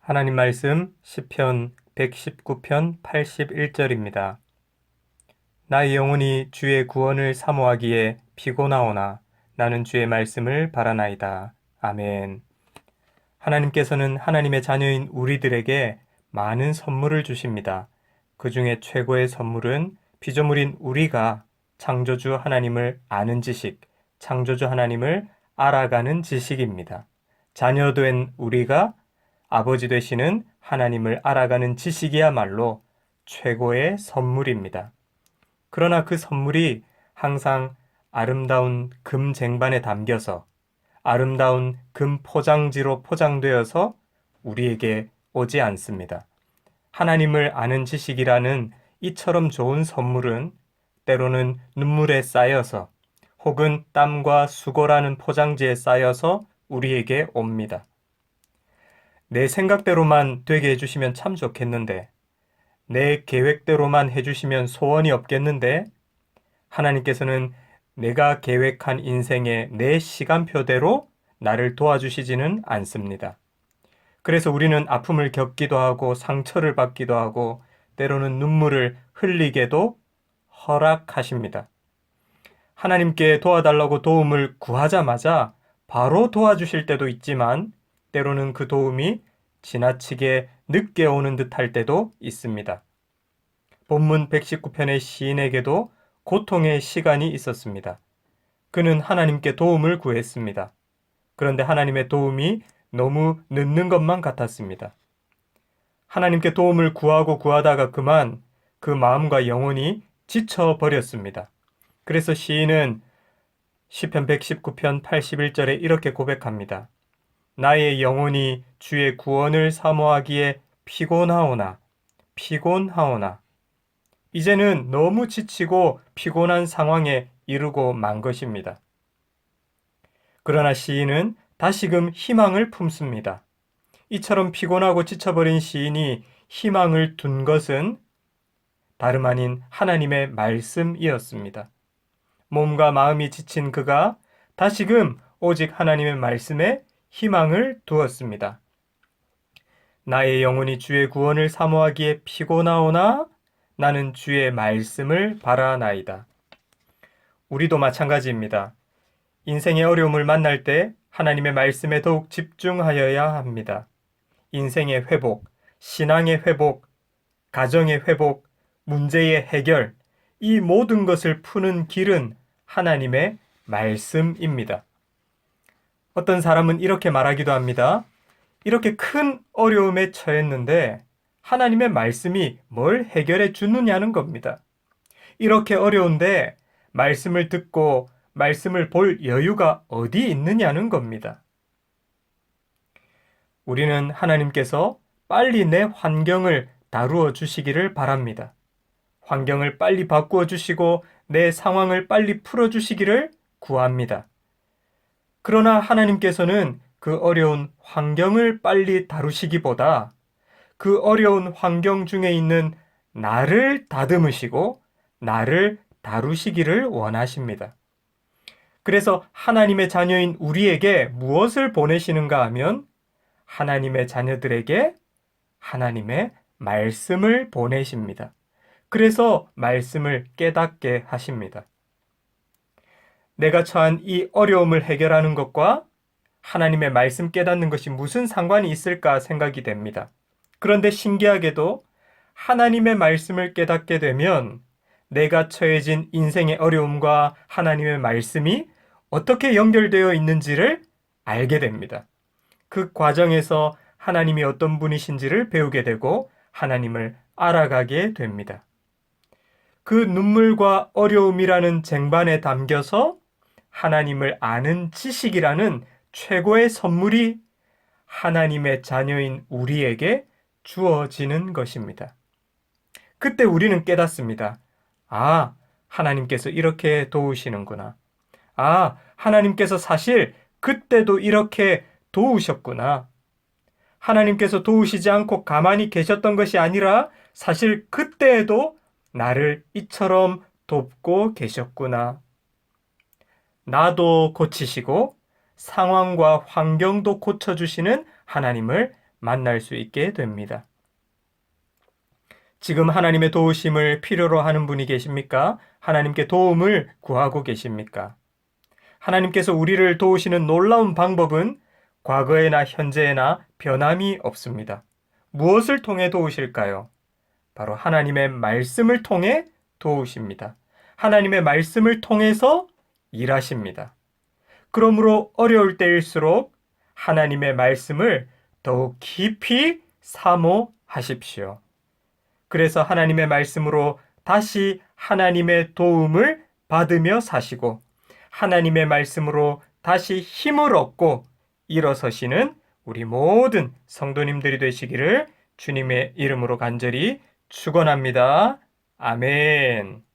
하나님 말씀 시편 119편 81절입니다. 나의 영혼이 주의 구원을 사모하기에 피곤하오나 나는 주의 말씀을 바라나이다. 아멘. 하나님께서는 하나님의 자녀인 우리들에게 많은 선물을 주십니다. 그 중에 최고의 선물은 피조물인 우리가 창조주 하나님을 아는 지식, 창조주 하나님을 알아가는 지식입니다. 자녀된 우리가 아버지 되시는 하나님을 알아가는 지식이야말로 최고의 선물입니다. 그러나 그 선물이 항상 아름다운 금 쟁반에 담겨서 아름다운 금 포장지로 포장되어서 우리에게 오지 않습니다. 하나님을 아는 지식이라는 이처럼 좋은 선물은 때로는 눈물에 쌓여서 혹은 땀과 수고라는 포장지에 쌓여서 우리에게 옵니다. 내 생각대로만 되게 해주시면 참 좋겠는데, 내 계획대로만 해주시면 소원이 없겠는데, 하나님께서는 내가 계획한 인생의 내 시간표대로 나를 도와주시지는 않습니다. 그래서 우리는 아픔을 겪기도 하고 상처를 받기도 하고 때로는 눈물을 흘리게도 허락하십니다. 하나님께 도와달라고 도움을 구하자마자 바로 도와주실 때도 있지만 때로는 그 도움이 지나치게 늦게 오는 듯할 때도 있습니다. 본문 119편의 시인에게도 고통의 시간이 있었습니다. 그는 하나님께 도움을 구했습니다. 그런데 하나님의 도움이 너무 늦는 것만 같았습니다. 하나님께 도움을 구하고 구하다가 그만 그 마음과 영혼이 지쳐버렸습니다. 그래서 시인은 시편 119편 81절에 이렇게 고백합니다. 나의 영혼이 주의 구원을 사모하기에 피곤하오나 이제는 너무 지치고 피곤한 상황에 이르고 만 것입니다. 그러나 시인은 다시금 희망을 품습니다. 이처럼 피곤하고 지쳐버린 시인이 희망을 둔 것은 다름 아닌 하나님의 말씀이었습니다. 몸과 마음이 지친 그가 다시금 오직 하나님의 말씀에 희망을 두었습니다. 나의 영혼이 주의 구원을 사모하기에 피곤하오나 나는 주의 말씀을 바라나이다. 우리도 마찬가지입니다. 인생의 어려움을 만날 때 하나님의 말씀에 더욱 집중하여야 합니다. 인생의 회복, 신앙의 회복, 가정의 회복, 문제의 해결, 이 모든 것을 푸는 길은 하나님의 말씀입니다. 어떤 사람은 이렇게 말하기도 합니다. 이렇게 큰 어려움에 처했는데 하나님의 말씀이 뭘 해결해 주느냐는 겁니다. 이렇게 어려운데 말씀을 듣고 말씀을 볼 여유가 어디 있느냐는 겁니다. 우리는 하나님께서 빨리 내 환경을 다루어 주시기를 바랍니다. 환경을 빨리 바꾸어 주시고 내 상황을 빨리 풀어 주시기를 구합니다. 그러나 하나님께서는 그 어려운 환경을 빨리 다루시기보다 그 어려운 환경 중에 있는 나를 다듬으시고 나를 다루시기를 원하십니다. 그래서 하나님의 자녀인 우리에게 무엇을 보내시는가 하면 하나님의 자녀들에게 하나님의 말씀을 보내십니다. 그래서 말씀을 깨닫게 하십니다. 내가 처한 이 어려움을 해결하는 것과 하나님의 말씀 깨닫는 것이 무슨 상관이 있을까 생각이 됩니다. 그런데 신기하게도 하나님의 말씀을 깨닫게 되면 내가 처해진 인생의 어려움과 하나님의 말씀이 어떻게 연결되어 있는지를 알게 됩니다. 그 과정에서 하나님이 어떤 분이신지를 배우게 되고 하나님을 알아가게 됩니다. 그 눈물과 어려움이라는 쟁반에 담겨서 하나님을 아는 지식이라는 최고의 선물이 하나님의 자녀인 우리에게 주어지는 것입니다. 그때 우리는 깨닫습니다. 아, 하나님께서 이렇게 도우시는구나. 아, 하나님께서 사실 그때도 이렇게 도우셨구나. 하나님께서 도우시지 않고 가만히 계셨던 것이 아니라 사실 그때에도 나를 이처럼 돕고 계셨구나. 나도 고치시고 상황과 환경도 고쳐주시는 하나님을 만날 수 있게 됩니다. 지금 하나님의 도우심을 필요로 하는 분이 계십니까? 하나님께 도움을 구하고 계십니까? 하나님께서 우리를 도우시는 놀라운 방법은 과거에나 현재에나 변함이 없습니다. 무엇을 통해 도우실까요? 바로 하나님의 말씀을 통해 도우십니다. 하나님의 말씀을 통해서 일하십니다. 그러므로 어려울 때일수록 하나님의 말씀을 더욱 깊이 사모하십시오. 그래서 하나님의 말씀으로 다시 하나님의 도움을 받으며 사시고 하나님의 말씀으로 다시 힘을 얻고 일어서시는 우리 모든 성도님들이 되시기를 주님의 이름으로 간절히 축원합니다. 아멘.